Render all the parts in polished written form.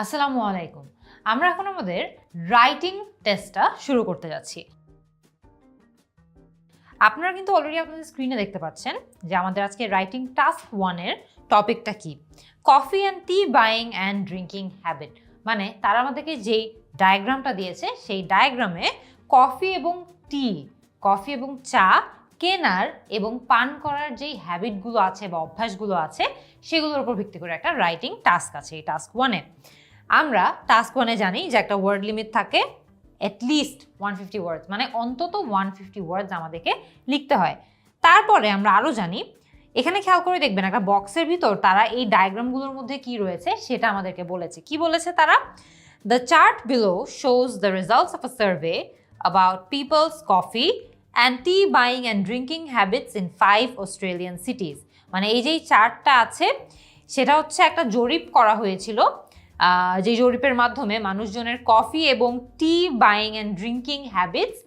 আসসালামু আলাইকুম। আমরা এখন আমাদের রাইটিং টেস্টটা শুরু করতে যাচ্ছি। আপনারা কিন্তু অলরেডি আপনাদের স্ক্রিনে দেখতে পাচ্ছেন যে আমাদের আজকে রাইটিং টাস্ক 1 এর টপিকটা কি, coffee and tea buying and drinking habit. মানে তারা আমাদেরকে যেই ডায়াগ্রামটা দিয়েছে সেই ডায়াগ্রামে কফি এবং চা কেনার এবং পান করার যেই হ্যাবিটগুলো আছে বা অভ্যাসগুলো আছে সেগুলোর উপর ভিত্তি করে একটা রাইটিং টাস্ক আছে এই টাস্ক 1-এ। আমরা টাস্ক 1-এ জানি যে একটা ওয়ার্ড লিমিট থাকে অ্যাটলিস্ট 150 ওয়ার্ডস, মানে অন্তত 150 ওয়ার্ডস আমাদেরকে লিখতে হয়। তারপরে আমরা আরও জানি, এখানে খেয়াল করে দেখবেন একটা বক্সের ভিতর তারা এই ডায়াগ্রামগুলোর মধ্যে কি রয়েছে সেটা আমাদেরকে বলেছে। কি বলেছে তারা? The chart below shows the results of a survey about people's coffee and tea buying and drinking habits in 5 Australian cities. মানে এই যেই চার্টটা আছে সেটা হচ্ছে একটা জরিপ করা হয়েছিল, যে জরিপের মাধ্যমে মানুষজনের কফি এবং টি বাইং অ্যান্ড ড্রিঙ্কিং হ্যাবিটস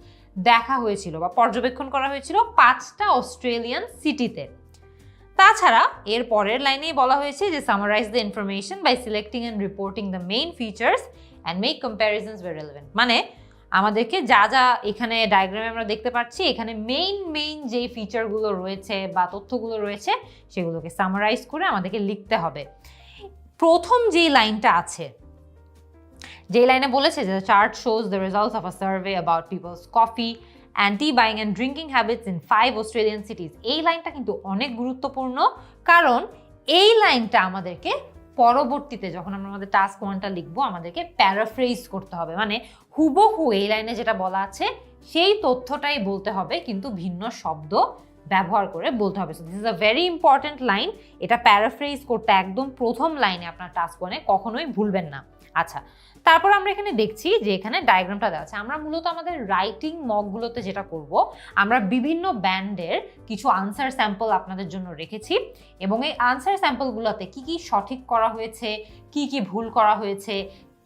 দেখা হয়েছিল বা পর্যবেক্ষণ করা হয়েছিল 5টা অস্ট্রেলিয়ান সিটিতে। তাছাড়া এর পরের লাইনেই বলা হয়েছে যে summarise the information by selecting and reporting the main features and make comparisons where relevant. মানে আমাদেরকে যা যা এখানে ডায়াগ্রামে আমরা দেখতে পাচ্ছি এখানে মেইন যেই ফিচারগুলো রয়েছে বা তথ্যগুলো রয়েছে সেগুলোকে সামারাইজ করে আমাদেরকে লিখতে হবে। প্রথম যেই লাইনটা আছে, যেই লাইনে বলেছে যে chart shows the results of a survey about people's coffee and tea buying and drinking habits in 5 Australian cities, এই লাইনটা কিন্তু অনেক গুরুত্বপূর্ণ, কারণ এই লাইনটা আমাদেরকে পরবর্তীতে যখন আমরা আমাদের টাস্ক 1টা লিখবো আমাদেরকে প্যারাফ্রেজ করতে হবে। মানে হুবহু এই লাইনে যেটা বলা আছে সেই তথ্যটাই বলতে হবে, কিন্তু ভিন্ন শব্দ ব্যবহার করে বলতে হবে। So this is a very important line. এটা প্যারাফ্রেজ করতে একদম প্রথম লাইনে আপনার টাস্ক 1-এ কখনোই ভুলবেন না। আচ্ছা, তারপর আমরা এখানে দেখছি যে এখানে ডায়াগ্রামটা দেওয়া আছে। আমরা মূলত আমাদের রাইটিং মকগুলোতে যেটা করব, আমরা বিভিন্ন ব্যান্ডের কিছু আনসার স্যাম্পল আপনাদের জন্য রেখেছি এবং এই আনসার স্যাম্পলগুলোতে কি কি সঠিক করা হয়েছে, কি কি ভুল করা হয়েছে,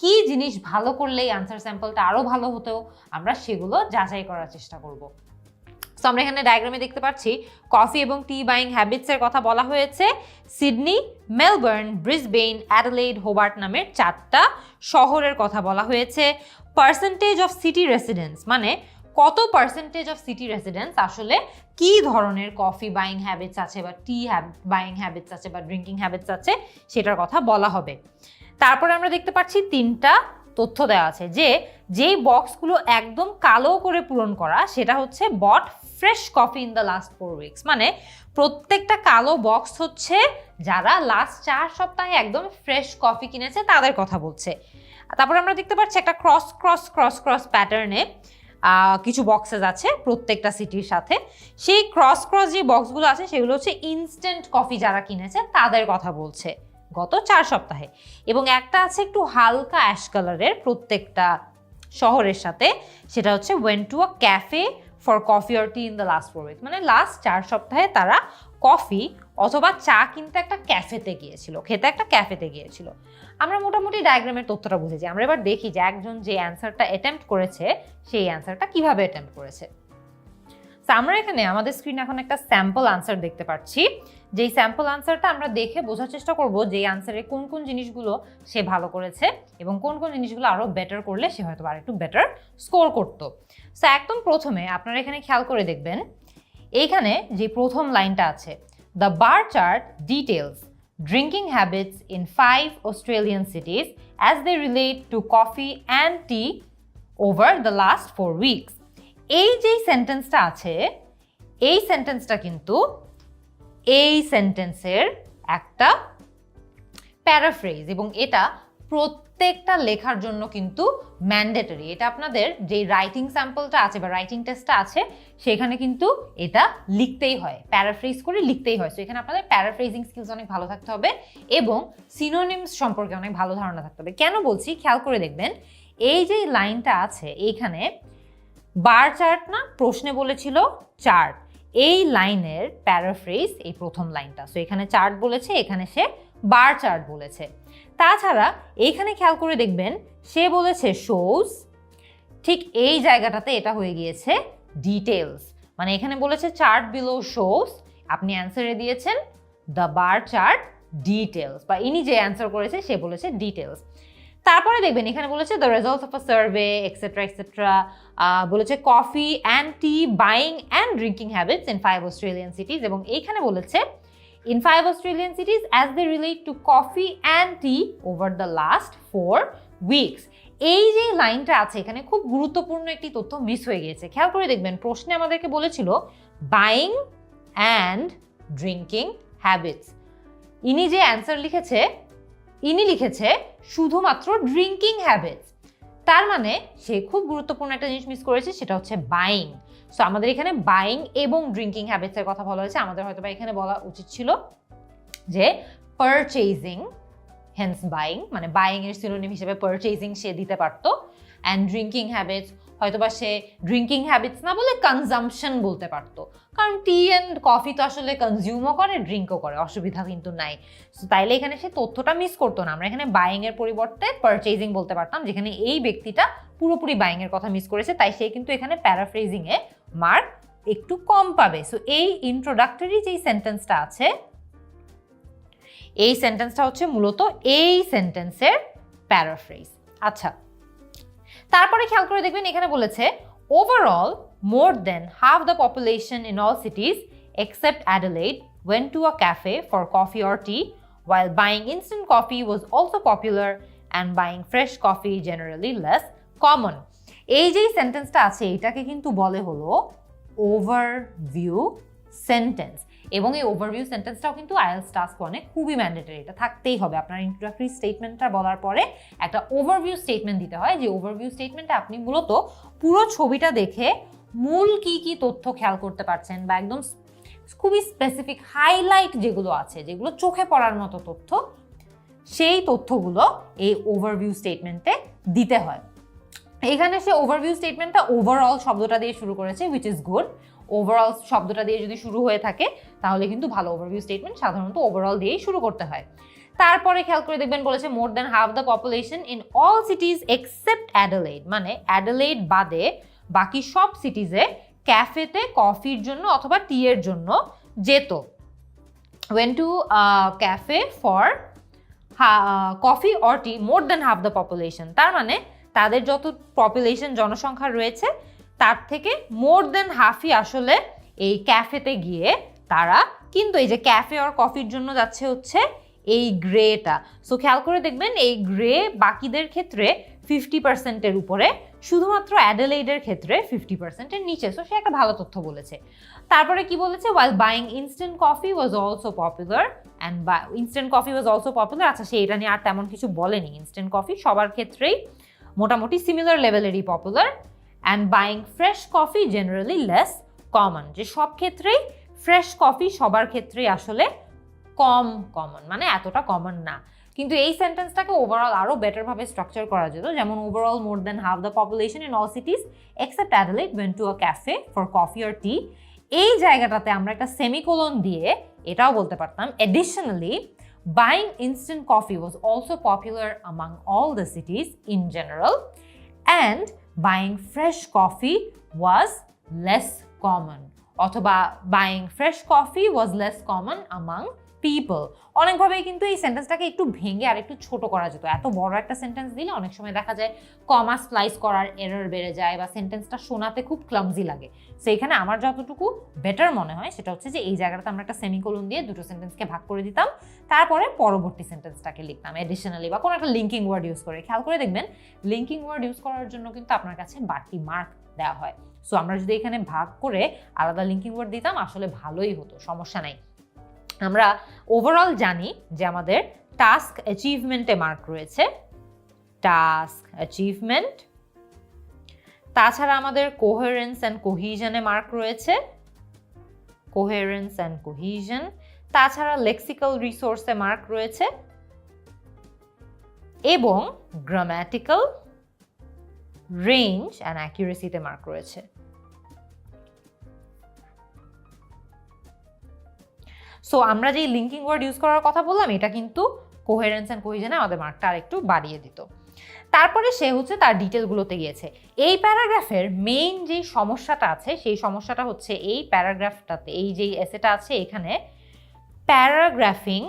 কি জিনিস ভালো করলে এই আনসার স্যাম্পলটা আরও ভালো হতো, আমরা সেগুলো যাচাই করার চেষ্টা করব। সো আমরা এখানে ডায়াগ্রামে দেখতে পাচ্ছি কফি এবং টি বাইং হ্যাবিটসের কথা বলা হয়েছে। সিডনি, মেলবোর্ন, ব্রিসবেন, অ্যাডেলেড, হোবার্ট নামের 4টা শহরের কথা বলা হয়েছে। পার্সেন্টেজ অফ সিটি রেসিডেন্টস, মানে কত পার্সেন্টেজ অফ সিটি রেসিডেন্টস আসলে কি ধরনের কফি বাইং হ্যাবিটস আছে বা টি বাইং হ্যাবিটস আছে বা ড্রিঙ্কিং হ্যাবিটস আছে সেটার কথা বলা হবে। তারপরে আমরা দেখতে পাচ্ছি 3টা তথ্য দেওয়া আছে যে যেই বক্সগুলো একদম কালো করে পূরণ করা সেটা হচ্ছে bought fresh coffee in the last 4 weeks. মানে প্রত্যেকটা কালো বক্স হচ্ছে যারা লাস্ট 4 সপ্তাহে একদম ফ্রেশ কফি কিনেছে তাদের কথা বলছে। তারপর আমরা দেখতে পাচ্ছি একটা ক্রস প্যাটার্নে কিছু বক্সেস আছে প্রত্যেকটা সিটির সাথে। সেই ক্রস যে বক্সগুলো আছে সেগুলো হচ্ছে ইনস্ট্যান্ট কফি যারা কিনেছে তাদের কথা বলছে গত 4 সপ্তাহে। এবং একটা আছে একটু হালকা অ্যাশ কালারের প্রত্যেকটা শহরের সাথে, সেটা হচ্ছে went to a cafe for coffee or T in the last 4 weeks. মানে লাস্ট 4 সপ্তাহে তারা কফি অথবা চা কিনতে একটা ক্যাফেতে গিয়েছিল, খেতে একটা ক্যাফেতে গিয়েছিল। আমরা মোটামুটি ডায়াগ্রামের তথ্যটা বুঝেছি। আমরা এবার দেখি যে একজন যে অ্যান্সারটা অ্যাটেম্প্ট করেছে সেই অ্যান্সারটা কিভাবে অ্যাটেম্প্ট করেছে। তো আমরা এখানে আমাদের স্ক্রিনে এখন একটা স্যাম্পল আনসার দেখতে পাচ্ছি। যেই স্যাম্পল আনসারটা আমরা দেখে বোঝার চেষ্টা করব যে এই আনসারে কোন কোন জিনিসগুলো সে ভালো করেছে এবং কোন কোন জিনিসগুলো আরও বেটার করলে সে হয়তো আর একটু বেটার স্কোর করতো। সো একদম প্রথমে আপনারা এখানে খেয়াল করে দেখবেন এইখানে যে প্রথম লাইনটা আছে, the bar chart details drinking habits in 5 Australian cities as they relate to coffee and tea over the last 4 weeks. এই যেই সেন্টেন্সটা আছে এই সেন্টেন্সটা কিন্তু এই সেন্টেন্সের একটা প্যারাফ্রেজ এবং এটা প্রত্যেকটা লেখার জন্য কিন্তু ম্যান্ডেটরি। এটা আপনাদের যে রাইটিং স্যাম্পলটা আছে বা রাইটিং টেস্টটা আছে সেখানে কিন্তু এটা লিখতেই হয়, প্যারাফ্রেজ করে লিখতেই হয়। সো এখানে আপনাদের প্যারাফ্রেজিং স্কিলস অনেক ভালো থাকতে হবে এবং সিনোনিমস সম্পর্কে অনেক ভালো ধারণা থাকতে হবে। কেন বলছি খেয়াল করে দেখবেন, এই যে লাইনটা আছে এইখানে বার চার্ট না, প্রশ্নে বলেছিল চার্ট, এই লাইনের প্যারাফ্রেজ এই প্রথম লাইনটা। সো এখানে চার্ট বলেছে, এখানে সে বার চার্ট বলেছে। তাছাড়া এইখানে খেয়াল করে দেখবেন সে বলেছে শোজ, ঠিক এই জায়গাটাতে এটা হয়ে গিয়েছে ডিটেলস। মানে এখানে বলেছে চার্ট বিলো শোজ, আপনি অ্যান্সারে দিয়েছেন দ্য বার চার্ট ডিটেলস, বা ইনি যে অ্যান্সার করেছে সে বলেছে ডিটেলস। তারপরে দেখবেন এখানে বলেছে the results of a survey etcetera etcetera, বলেছে coffee and tea buying and drinking habits in 5 Australian cities, এবং এইখানে বলেছে in 5 Australian cities as they relate to coffee and tea over the last 4 weeks. এই যে লাইনটা আছে এখানে খুব গুরুত্বপূর্ণ একটি তথ্য মিস হয়ে গিয়েছে। খেয়াল করে দেখবেন প্রশ্নে আমাদেরকে বলেছিল বাইং অ্যান্ড ড্রিঙ্কিং হ্যাবিটস, ইনি যে অ্যান্সার লিখেছে ইনি লিখেছে শুধুমাত্র ড্রিঙ্কিং হ্যাবিটস, তার মানে সে খুব গুরুত্বপূর্ণ একটা জিনিস মিস করেছে, সেটা হচ্ছে বাইং। সো আমাদের এখানে বাইং এবং ড্রিঙ্কিং হ্যাবিটসের কথা বলা হয়েছে, আমাদের হয়তো বা এখানে বলা উচিত ছিল যে পারচেজিং, হেন্স বাইং, মানে বাইং এর সিনোনিম হিসেবে পারচেজিং সে দিতে পারতো, অ্যান্ড ড্রিঙ্কিং হ্যাবিটস হয়তো বা সে ড্রিঙ্কিং হ্যাবিটস না বলে কনজাম্পশন বলতে পারতো, কারণ টি অ্যান্ড কফি তো আসলে কনজিউমও করে ড্রিঙ্কও করে, অসুবিধা কিন্তু নাই। সো তাইলে এখানে সে তথ্যটা মিস করতো না, আমরা এখানে বাইং এর পরিবর্তে পারচেজিং বলতে পারতাম, যেখানে এই ব্যক্তিটা পুরোপুরি বাইং এর কথা মিস করেছে, তাই সে কিন্তু এখানে প্যারাফ্রেজিং এ মার্ক একটু কম পাবে। সো এই ইন্ট্রোডাক্টরি যেই সেন্টেন্সটা আছে, এই সেন্টেন্সটা হচ্ছে মূলত এই সেন্টেন্সের প্যারাফ্রেজ। আচ্ছা, তারপরে খেয়াল করে দেখবেন এখানে বলেছে overall more than half the population in all cities except Adelaide went to a cafe for coffee or tea, while buying instant coffee was also popular and buying fresh coffee generally less common. এই যে সেন্টেন্সটা আছে এটাকে কিন্তু বলে হলো overview sentence, এবং এই ওভারভিউ সেন্টেন্সটাও কিন্তু IELTS টাস্ক 1 এ খুবই ম্যান্ডেটরি, এটা থাকতেই হবে। আপনার ইন্ট্রোডাক্টরি স্টেটমেন্টটা বলার পরে একটা ওভারভিউ স্টেটমেন্ট দিতে হয়, যে ওভারভিউ স্টেটমেন্টে আপনি মূলত পুরো ছবিটা দেখে মূল কি কি তথ্য খেয়াল করতে পারছেন, বা একদম খুবই স্পেসিফিক হাইলাইট যেগুলো আছে, যেগুলো চোখে পড়ার মতো তথ্য, সেই তথ্যগুলো এই ওভারভিউ স্টেটমেন্টে দিতে হয়। এখানে সে ওভারভিউ স্টেটমেন্টটা ওভারঅল শব্দটা দিয়ে শুরু করেছে, হুইচ ইজ গুড। ওভারঅল শব্দটা দিয়ে যদি শুরু হয়ে থাকে তাহলে কিন্তু ভালো। ওভারভিউ স্টেটমেন্ট সাধারণত ওভারঅল দিয়েই শুরু করতে হয়। তারপরে খেয়াল করে দেখবেন বলেছে more than half the population in all cities except Adelaide, মানে অ্যাডিলেড বাদে বাকি সব সিটিজে ক্যাফেতে কফির জন্য অথবা টি এর জন্য যেত। went to a cafe for coffee or tea more than half the population, তার মানে তাদের যত পপুলেশন জনসংখ্যা রয়েছে তার থেকে মোর দেন হাফই আসলে এই ক্যাফেতে গিয়ে তারা কিন্তু এই যে ক্যাফে আর কফির জন্য যাচ্ছে হচ্ছে এই গ্রেটা। সো খেয়াল করে দেখবেন এই গ্রে বাকিদের ক্ষেত্রে 50%-এর উপরে, শুধুমাত্র অ্যাডিলেডের ক্ষেত্রে 50%-এর নিচে। সো সে একটা ভালো তথ্য বলেছে। তারপরে কি বলেছে, while buying instant coffee was also popular and instant coffee was also popular, আচ্ছা সে এটা নিয়ে আর তেমন কিছু বলেনি। ইনস্ট্যান্ট কফি সবার ক্ষেত্রেই মোটামুটি সিমিলার লেভেলেরই popular, and buying fresh coffee generally less common, যে সব ক্ষেত্রেই ফ্রেশ কফি সবার ক্ষেত্রেই আসলে কম কমন, মানে এতটা কমন না। কিন্তু এই সেন্টেন্সটাকে ওভারঅল আরও বেটারভাবে স্ট্রাকচার করা যেত, যেমন overall more than half the population in all cities except Adelaide went to a cafe for coffee or tea, এই জায়গাটাতে আমরা একটা সেমিকোলন দিয়ে এটাও বলতে পারতাম additionally buying instant coffee was also popular among all the cities in general and buying fresh coffee was less common, অথবা buying fresh coffee was less common among people। অনেকভাবেই কিন্তু এই সেন্টেন্সটাকে একটু ভেঙে আর একটু ছোট করা যেত। এত বড় একটা সেন্টেন্স দিলে অনেক সময় দেখা যায় কমা স্প্লাইস করার এরর বেড়ে যায় বা সেন্টেন্সটা শোনাতে খুব ক্লামজি লাগে। সো এখানে আমার যতটুকু বেটার মনে হয় সেটা হচ্ছে যে এই জায়গাটাতে আমরা একটা সেমিকোলন দিয়ে দুটো সেন্টেন্সকে ভাগ করে দিতাম, তারপরে পরবর্তী সেন্টেন্সটাকে লিখতাম এডিশনালি বা কোনো একটা লিঙ্কিং ওয়ার্ড ইউজ করে। খেয়াল করে দেখবেন লিঙ্কিং ওয়ার্ড ইউজ করার জন্য কিন্তু আপনার কাছে বাড়তি মার্ক দেওয়া হয়। সো আমরা যদি এখানে ভাগ করে আলাদা লিঙ্কিং ওয়ার্ড দিতাম আসলে ভালোই হতো, সমস্যা নাই। আমরা ওভারঅল জানি যে আমাদের টাস্ক অ্যাচিভমেন্টে মার্ক রয়েছে, টাস্ক অ্যাচিভমেন্ট। তাছাড়া আমাদের কোহেরেন্স অ্যান্ড কোহিশনে মার্ক রয়েছে, কোহেরেন্স অ্যান্ড কোহিশন। তাছাড়া লেক্সিক্যাল রিসোর্সে মার্ক রয়েছে এবং গ্রামাটিক্যাল রেঞ্জ অ্যান্ড অ্যাকিউরেসিতে মার্ক রয়েছে। সো আমরা যে লিঙ্কিং ওয়ার্ড ইউজ করার কথা বললাম এটা কিন্তু কোহেরেন্স অ্যান্ড কোহিশনে আমাদের মার্কটা আরেকটু বাড়িয়ে দিত। তারপরে সে হচ্ছে তার ডিটেলগুলোতে গিয়েছে। এই প্যারাগ্রাফের মেইন যে সমস্যাটা আছে সেই সমস্যাটা হচ্ছে এই প্যারাগ্রাফটাতে, এই যে এসেটা আছে এখানে প্যারাগ্রাফিং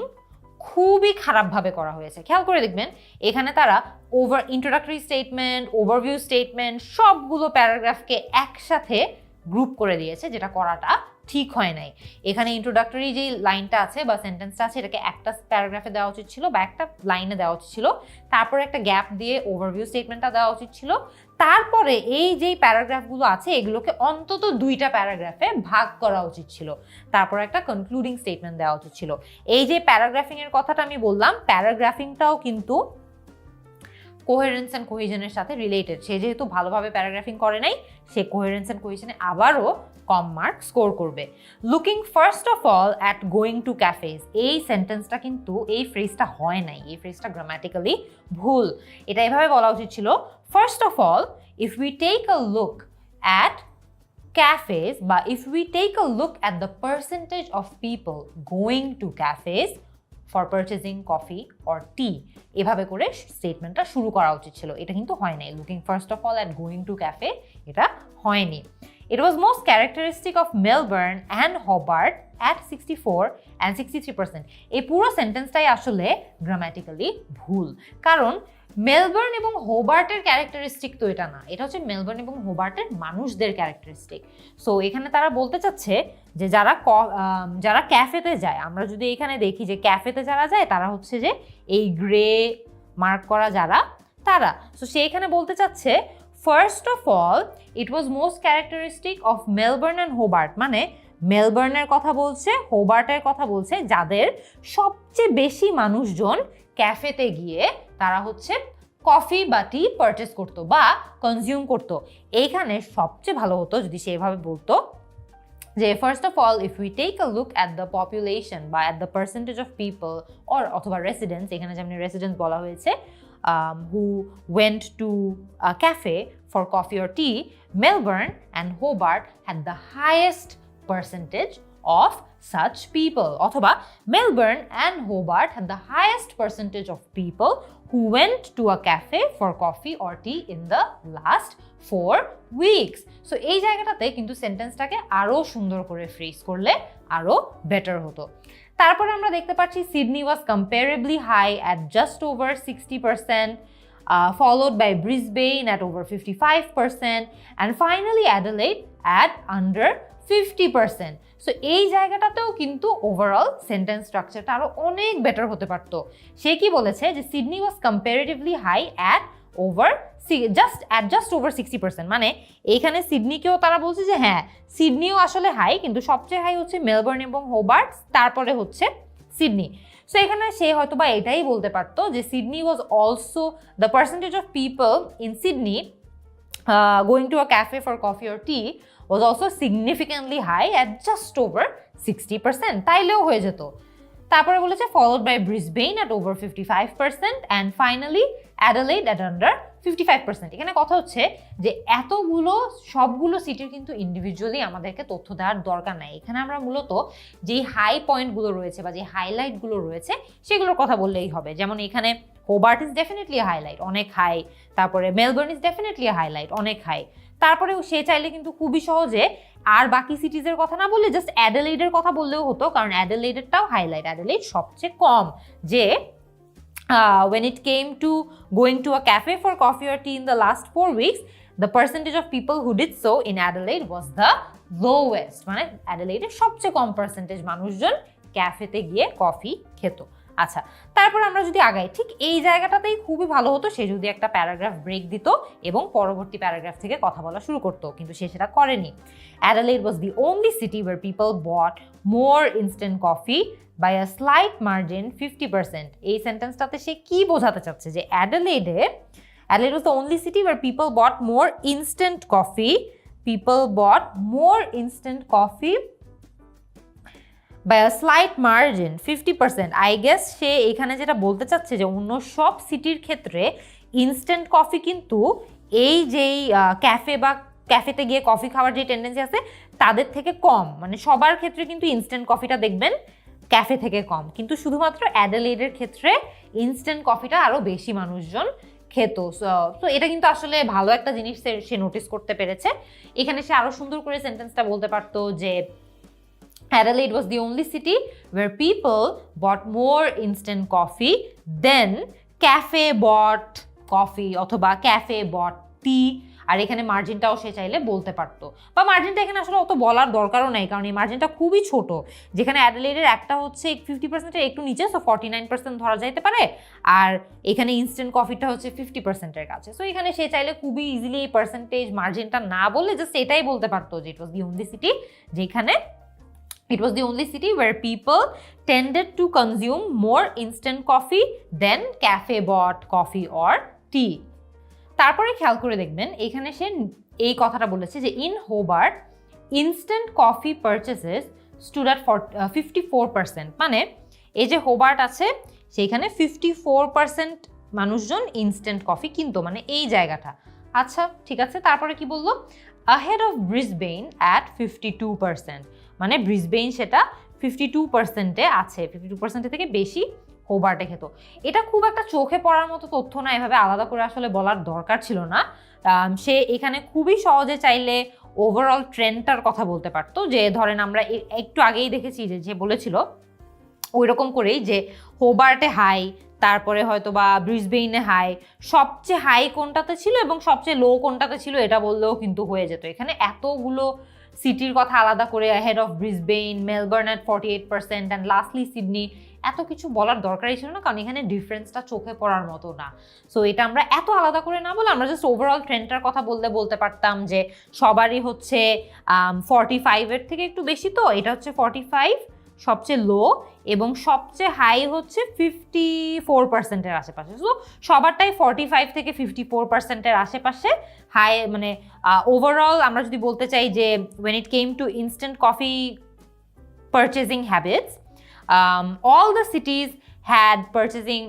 খুবই খারাপভাবে করা হয়েছে। খেয়াল করে দেখবেন এখানে তারা ইন্ট্রোডাক্টরি স্টেটমেন্ট, ওভারভিউ স্টেটমেন্ট সবগুলো প্যারাগ্রাফকে একসাথে গ্রুপ করে দিয়েছে, যেটা করাটা ঠিক হয় নাই। এখানে ইন্ট্রোডাক্টরি যে লাইনটা আছে বা সেন্টেন্সটা আছে এটাকে একটা প্যারাগ্রাফে দেওয়া উচিত ছিল বা একটা লাইনে দেওয়া উচিত ছিল, তারপরে একটা গ্যাপ দিয়ে ওভারভিউ স্টেটমেন্টটা দেওয়া উচিত ছিল, তারপরে এই যেই প্যারাগ্রাফগুলো আছে এগুলোকে অন্তত 2টা প্যারাগ্রাফে ভাগ করা উচিত ছিল, তারপর একটা কনক্লুডিং স্টেটমেন্ট দেওয়া উচিত ছিল। এই যে প্যারাগ্রাফিং এর কথাটা আমি বললাম, প্যারাগ্রাফিংটাও কিন্তু কোহেরেন্স অ্যান্ড কোহিশনের সাথে রিলেটেড। সে যেহেতু ভালোভাবে প্যারাগ্রাফিং করে নাই, সে কোহেরেন্স অ্যান্ড কোহিশনে আবারও কম মার্ক স্কোর করবে। Looking first of all at going two ক্যাফেজ, এই সেন্টেন্সটা কিন্তু, এই ফ্রেজটা হয় নাই, এই ফ্রেজটা গ্রামাটিক্যালি ভুল। এটা এভাবে বলা উচিত ছিল, first of all if we take a look at cafes, but if we take a look at the percentage of people going to cafes for purchasing coffee or tea, এভাবে করে স্টেটমেন্টটা শুরু করা উচিত ছিল। এটা কিন্তু হয় নাই। Looking first of all at going two cafe, এটা হয়নি। It was most characteristic of Melbourne and Hobart at 64 and 63%. এই পুরো সেন্টেন্সটাই আসলে গ্রামাটিক্যালি ভুল, কারণ মেলবোর্ন এবং হোবার্টের ক্যারেক্টারিস্টিক তো এটা না, এটা হচ্ছে মেলবোর্ন এবং হোবার্টের মানুষদের ক্যারেক্টারিস্টিক। সো এখানে তারা বলতে চাচ্ছে যে যারা ক্যাফেতে যায়, আমরা যদি এখানে দেখি যে ক্যাফেতে যারা যায় তারা হচ্ছে যে এই গ্রে মার্ক করা যারা, তারা। সো সে এখানে বলতে চাচ্ছে first of all it was most characteristic of Melbourne and Hobart, মানে মেলবোর্নের কথা বলছে, হোবার্টের কথা বলছে, যাদের সবচেয়ে বেশি মানুষজন ক্যাফেতে গিয়ে তারা হচ্ছে কফি বা টি পারচেস করতো বা কনজিউম করতো। এইখানে সবচেয়ে ভালো হতো যদি সে এভাবে বলতো যে first of all if we take a look at the population বা at the percentage of people অথবা রেসিডেন্টস, এখানে যেমন রেসিডেন্টস বলা হয়েছে, who went to a cafe for coffee or tea, Melbourne and Hobart had the highest percentage of such people, অথবা Melbourne and Hobart had the highest percentage of people who went to a cafe for coffee or tea in the last 4 weeks. So এই জায়গাটাতে কিন্তু সেন্টেন্সটাকে আরো সুন্দর করে phrase করলে আরো better হতো। তারপরে আমরা দেখতে পাচ্ছি Sydney was comparably high at just over 60%, followed by Brisbane at over 55%, and finally Adelaide at under 50%. So এই জায়গাটাতেও কিন্তু ওভারঅল সেন্টেন্স স্ট্রাকচারটা আরো অনেক বেটার হতে পারতো। সে কি বলেছে যে Sydney was comparatively high at just over 60%, মানে এইখানে সিডনিকেও তারা বলছে যে হ্যাঁ সিডনিও আসলে হাই, কিন্তু সবচেয়ে হাই হচ্ছে মেলবোর্ন এবং হোবার্ট, তারপরে হচ্ছে সিডনি। সো এখানে সে হয়তো বা এটাই বলতে পারতো যে Sydney was also the percentage of people in Sydney going to a cafe for coffee or tea was also significantly high at just over 60%, তাইলেও হয়ে যেত। তারপরে বলেছে followed by Brisbane at over 55% and finally Adelaide at under 55%। এখানে কথা হচ্ছে যে সবগুলো সিটির কিন্তু ইন্ডিভিজুয়ালি আমাদেরকে তথ্য দেওয়ার দরকার নাই। এখানে আমরা মূলত যেই হাই পয়েন্টগুলো রয়েছে বা যে হাইলাইটগুলো রয়েছে সেগুলোর কথা বললেই হবে। যেমন এখানে হোবার্ট ইজ ডেফিনেটলি হাইলাইট, অনেক হাই, তারপরে মেলবোর্ন ইজ ডেফিনেটলি হাইলাইট, অনেক হাই। তারপরেও সে চাইলে কিন্তু খুবই সহজে আর বাকি সিটিজের কথা না বললে জাস্ট অ্যাডেলেডের কথা বললেও হতো, কারণ অ্যাডেলেডেরটাও হাইলাইট। অ্যাডেলেড সবচেয়ে কম, যে when it came to going to a cafe for coffee or tea in the last 4 weeks, the percentage of people who did so in Adelaide was the lowest, মানে অ্যাডেলেডের সবচেয়ে কম পার্সেন্টেজ মানুষজন ক্যাফেতে গিয়ে কফি খেত। আচ্ছা, তারপর আমরা যদি আগাই, ঠিক এই জায়গাটাতেই খুবই ভালো হতো সে যদি একটা প্যারাগ্রাফ ব্রেক দিত এবং পরবর্তী প্যারাগ্রাফ থেকে কথা বলা শুরু করতো, কিন্তু সে সেটা করেনি। Adelaide was the only city where people bought more instant coffee by a slight margin, 50%. এই সেন্টেন্সটাতে সে কি বোঝাতে চাচ্ছে যে Adelaide was the only city where people bought more instant coffee. People bought more instant coffee by a slight margin, 50%. I guess সে এখানে যেটা বলতে চাচ্ছে যে অন্য সব সিটির ক্ষেত্রে ইনস্ট্যান্ট কফি কিন্তু এই যেই ক্যাফেতে গিয়ে কফি খাওয়ার যে টেন্ডেন্সি আছে তাদের থেকে কম, মানে সবার ক্ষেত্রে কিন্তু ইনস্ট্যান্ট কফিটা দেখবেন ক্যাফে থেকে কম, কিন্তু শুধুমাত্র অ্যাডেলেডের ক্ষেত্রে ইনস্ট্যান্ট কফিটা আরো বেশি মানুষজন খেত। তো এটা কিন্তু আসলে ভালো একটা জিনিস সে নোটিস করতে পেরেছে। এখানে সে আরো সুন্দর করে সেন্টেন্সটা বলতে পারতো যে Adelaide was the only city where people bought more instant coffee than cafe bought coffee অথবা cafe bought tea। আর এখানে মার্জিনটাও সে চাইলে বলতে পারতো, বা মার্জিনটা এখানে আসলে অত বলার দরকারও নেই, কারণ এই মার্জিনটা খুবই ছোট। যেখানে অ্যাডিলেডের একটা হচ্ছে 50%-এর একটু নিচে, সো 49% ধরা যাইতে পারে, আর এখানে ইনস্ট্যান্ট কফিটা হচ্ছে 50%-এর কাছে। সো এখানে সে চাইলে খুবই ইজিলি এই পার্সেন্টেজ মার্জিনটা না বলে জাস্ট এটাই বলতে পারতো যে ইট ওয়াজ দি অনলি সিটি যেখানে it was the only city where people tended to consume more instant coffee than cafe bought coffee or tea। তারপরে খেয়াল করে দেখবেন এখানে সে এই কথাটা বলেছে যে in Hobart instant coffee purchases stood at 54%। মানে এই যে হোবার্ট আছে সেইখানে 54% মানুষজন ইনস্ট্যান্ট কফি কিনতো, মানে এই জায়গাটা। আচ্ছা ঠিক আছে, তারপরে কি বললো? ahead of Brisbane at 52%। মানে ব্রিসবেইন সেটা 52%-এ আছে, 52% থেকে বেশি হোবার্টে খেত। এটা খুব একটা চোখে পড়ার মতো তথ্য না, এভাবে আলাদা করে আসলে বলার দরকার ছিল না। সে এখানে খুবই সহজে চাইলে ওভারঅল ট্রেন্ডটার কথা বলতে পারতো, যে ধরেন আমরা একটু আগেই দেখেছি যে বলেছিল ওই রকম করেই যে হোবার্টে হাই, তারপরে হয়তো বা ব্রিসবেইনে হাই, সবচেয়ে হাই কোনটাতে ছিল এবং সবচেয়ে লো কোনটাতে ছিল এটা বললেও কিন্তু হয়ে যেত। এখানে এতগুলো সিটির কথা আলাদা করে ahead of Brisbane, Melbourne at 48% and lastly Sydney, এত কিছু বলার দরকারই ছিল না, কারণ এখানে ডিফারেন্সটা চোখে পড়ার মতো না। সো এটা আমরা এত আলাদা করে না বলে আমরা জাস্ট ওভারঅল ট্রেন্ডটার কথা বলতে পারতাম যে সবারই হচ্ছে 45-এর থেকে একটু বেশি, তো এটা হচ্ছে 45 সবচেয়ে লো এবং সবচেয়ে হাই হচ্ছে 54%-এর আশেপাশে। সো সবারটাই 45 থেকে 54%-এর আশেপাশে হাই। মানে ওভারঅল আমরা যদি বলতে চাই যে when it came to instant coffee purchasing habits, all the cities had purchasing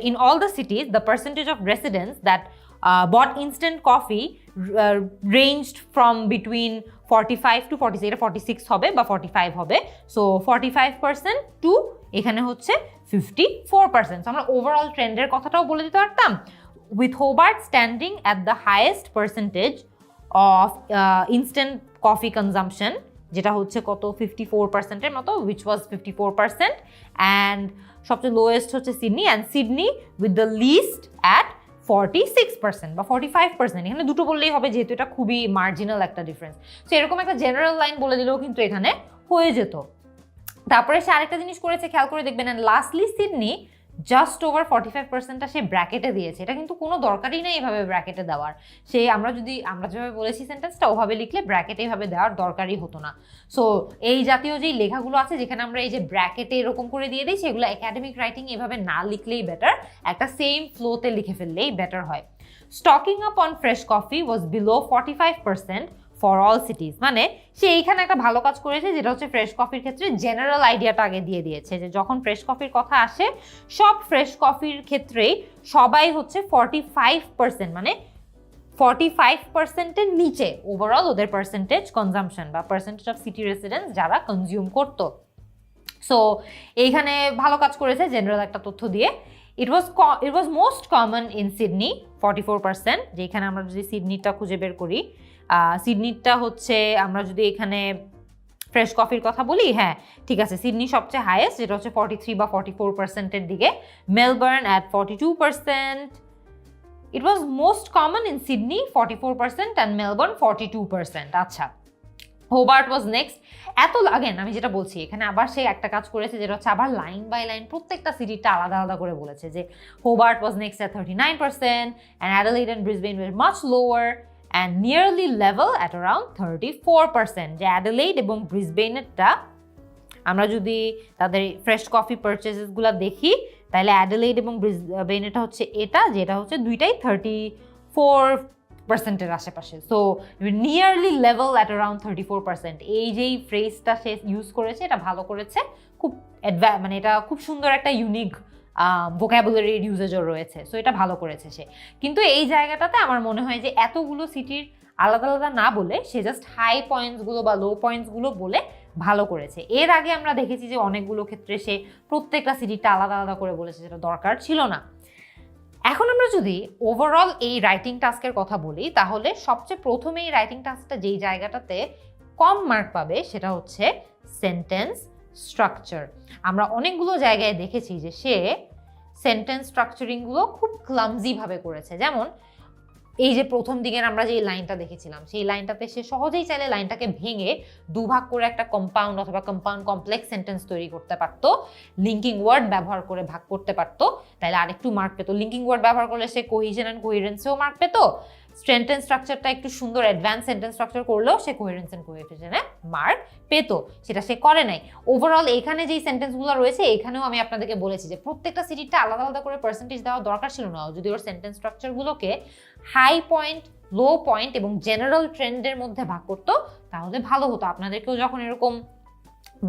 in all the cities the percentage of residents that bought instant coffee ranged from between 45 to 46, এটা 46 হবে বা 45 হবে। সো 45% টু এখানে হচ্ছে 54%। আমরা overall ট্রেন্ডের কথাটাও বলে দিতে পারতাম, with Hobart standing at the highest percentage of instant coffee consumption, যেটা হচ্ছে কত 54%-এর মতো, which was 54%, and সবচেয়ে লোয়েস্ট হচ্ছে Sydney, and Sydney with the least at 46% বা 45%। এখানে দুটো বললেই হবে যেহেতু এটা খুবই মার্জিনাল একটা ডিফারেন্স। সো এরকম একটা জেনারেল লাইন বলে দিলেও কিন্তু এখানে হয়ে যেত। তারপরে সে আরেকটা জিনিস করেছে, খেয়াল করে দেখবেন, and lastly Sydney just over 45%-টা সে ব্র্যাকেটে দিয়েছে। এটা কিন্তু কোনো দরকারই নেই এইভাবে ব্র্যাকেটে দেওয়ার। সে আমরা যেভাবে বলেছি সেন্টেন্সটা ওভাবে লিখলে ব্র্যাকেটে এইভাবে দেওয়ার দরকারই হতো না। সো এই জাতীয় যেই লেখাগুলো আছে যেখানে আমরা এই যে ব্র্যাকেটে এরকম করে দিয়ে দিই, সেগুলো একাডেমিক রাইটিং এভাবে না লিখলেই বেটার, একটা সেম ফ্লোতে লিখে ফেললেই বেটার হয়। Stocking up on fresh coffee was below 45% for all সিটিজ। মানে সে এইখানে একটা ভালো কাজ করেছে, যেটা হচ্ছে ফ্রেশ কফির ক্ষেত্রে জেনারেল আইডিয়াটা আগে দিয়ে দিয়েছে যে যখন ফ্রেশ কফির কথা আসে সব ফ্রেশ কফির ক্ষেত্রেই সবাই হচ্ছে 45%, মানে 45%-এর নিচে ওভারঅল ওদের পার্সেন্টেজ কনজাম্পশন বা পার্সেন্টেজ অফ সিটি রেসিডেন্টস যারা কনজিউম করতো। সো এইখানে ভালো কাজ করেছে জেনারেল একটা তথ্য দিয়ে। It was most common in Sydney 44%, যেখানে আমরা যদি সিডনিটা খুঁজে বের করি, সিডনিটা হচ্ছে আমরা যদি এখানে ফ্রেশ কফির কথা বলি, হ্যাঁ ঠিক আছে, সিডনি সবচেয়ে হাইয়েস্ট, যেটা হচ্ছে 43 বা 44%-এর দিকে। Melbourne at 42%। It was most common in Sydney 44% and Melbourne 42%। আচ্ছা, হোবার্ট ওয়াজ নেক্সট। আগেন আমি যেটা বলছি এখানে আবার সে একটা কাজ করেছে, যেটা হচ্ছে আবার লাইন বাই লাইন প্রত্যেকটা সিটিটা আলাদা আলাদা করে বলেছে যে Hobart was next at 39% and Adelaide and Brisbane were much lower and nearly level at around 34%। যে অ্যাডিলেইড এবং ব্রিসবেনেরটা আমরা যদি তাদের ফ্রেশ কফি পারচেজেসগুলো দেখি, তাহলে অ্যাডিলেইড এবং ব্রিসবেনেরটা হচ্ছে যেটা হচ্ছে দুইটাই 34%-এর আশেপাশে। So nearly level at around 34%। এই যেই ফ্রেজটা সে ইউজ করেছে এটা ভালো করেছে, খুব মানে এটা খুব সুন্দর একটা ইউনিক ভোক্যাবুলারির ইউজেজও রয়েছে। সো এটা ভালো করেছে সে। কিন্তু এই জায়গাটাতে আমার মনে হয় যে এতগুলো সিটির আলাদা আলাদা না বলে সে জাস্ট হাই পয়েন্টসগুলো বা লো পয়েন্টসগুলো বলে ভালো করেছে। এর আগে আমরা দেখেছি যে অনেকগুলো ক্ষেত্রে সে প্রত্যেকটা সিটিটা আলাদা আলাদা করে বলেছে, যেটা দরকার ছিল না। এখন আমরা যদি ওভারঅল এই রাইটিং টাস্কের কথা বলি, তাহলে সবচেয়ে প্রথমে এই রাইটিং টাস্কটা যেই জায়গাটাতে কম মার্ক পাবে সেটা হচ্ছে সেন্টেন্স স্ট্রাকচার। আমরা অনেকগুলো জায়গায় দেখেছি যে সে সেন্টেন্স স্ট্রাকচারিংগুলো খুব ক্লামজিভাবে করেছে। যেমন এই যে প্রথম দিকের আমরা যে লাইনটা দেখেছিলাম, সেই লাইনটাতে সে সহজেই চাইলে লাইনটাকে ভেঙে দুভাগ করে একটা কম্পাউন্ড অথবা কম্পাউন্ড কমপ্লেক্স সেন্টেন্স তৈরি করতে পারতো, লিঙ্কিং ওয়ার্ড ব্যবহার করে ভাগ করতে পারতো, তাইলে আরেকটু মার্ক পেতো। লিঙ্কিং ওয়ার্ড ব্যবহার করলে সে কোহিশন অ্যান্ড কোহেরেন্সেও মার্ক পেতো। সেন্টেন্স স্ট্রাকচারটা একটু সুন্দর অ্যাডভান্স সেন্টেন্স স্ট্রাকচার করলেও সে কোহেরেন্স অ্যান্ড কোএফিশিয়েন্টে মার্ক পেতো, সেটা সে করে নাই। ওভারঅল এখানে যেই সেন্টেন্সগুলো রয়েছে এখানেও আমি আপনাদেরকে বলেছি যে প্রত্যেকটা সিটিটা আলাদা আলাদা করে পার্সেন্টেজ দেওয়া দরকার ছিল না। যদি ওর সেন্টেন্স স্ট্রাকচারগুলোকে হাই পয়েন্ট, লো পয়েন্ট এবং জেনারেল ট্রেন্ডের মধ্যে ভাগ করতো তাহলে ভালো হতো। আপনাদেরকেও যখন এরকম